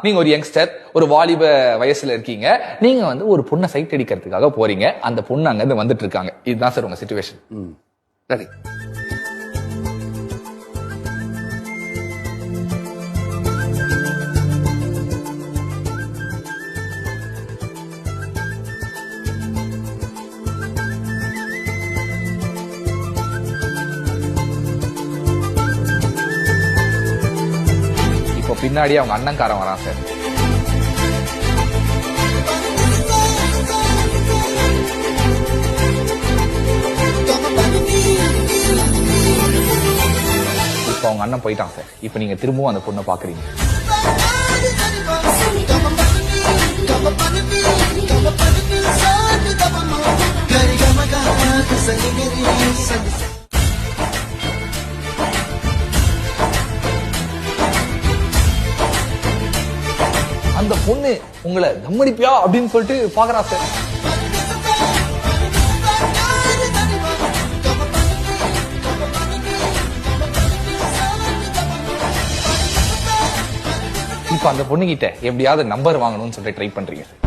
நீங்க ஒரு யங்ஸ்டர், ஒரு வாலிப வயசுல இருக்கீங்க. நீங்க வந்து ஒரு பொண்ணை சைட் அடிக்கிறதுக்காக போறீங்க. அந்த பொண்ணு அங்க இருந்து வந்துட்டு இருக்காங்க. இதுதான் சார் உங்க சிச்சுவேஷன். சரி. இப்போ பின்னாடி அவங்க அண்ணன்காரன் வரான் சார். இப்போ அவங்க அண்ணன் போயிட்டான் சார். இப்போ நீங்க திரும்பவும் அந்த பொண்ணை பாக்குறீங்க. அந்த பொண்ணு உங்களை தம்மடிப்பியா அப்படின்னு சொல்லிட்டு பாக்குறா சார். இப்ப அந்த பொண்ணு கிட்ட எப்படியாவது நம்பர் வாங்கணும்னு சொல்லிட்டு ட்ரை பண்றீங்க சார்.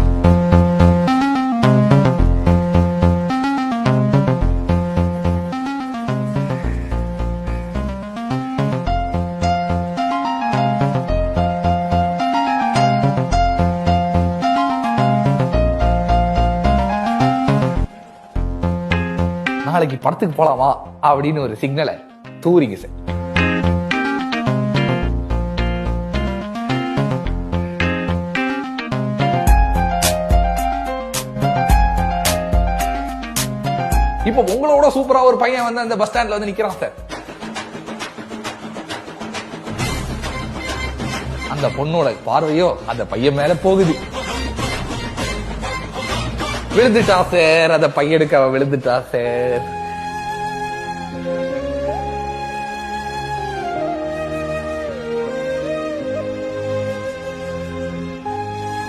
நாளைக்கு படத்துக்கு போலாமா அப்படின்னு ஒரு சிக்னலை தூரிங்க சார். இப்ப உங்களோட சூப்பரா ஒரு பையன் வந்து அந்த பஸ் ஸ்டாண்ட்ல வந்து நிக்கிறான் சார். அந்த பொண்ணோட பார்வையோ அந்த பையன் மேல போகுது. விழுந்துட்டா சார், அந்த பையனுக்கு அவ விழுந்துட்டா சார்.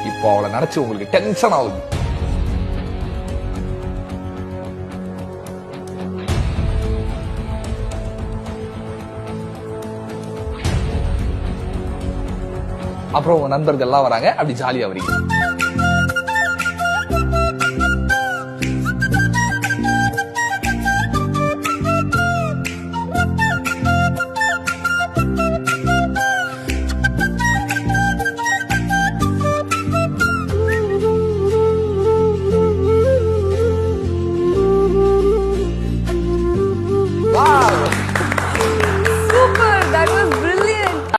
இப்போ அவளை நினைச்சு உங்களுக்கு டென்ஷன் ஆகுது. அப்புறம் உங்க நண்பர்கள் எல்லாம் வராங்க, அப்படி ஜாலியா வரீங்க.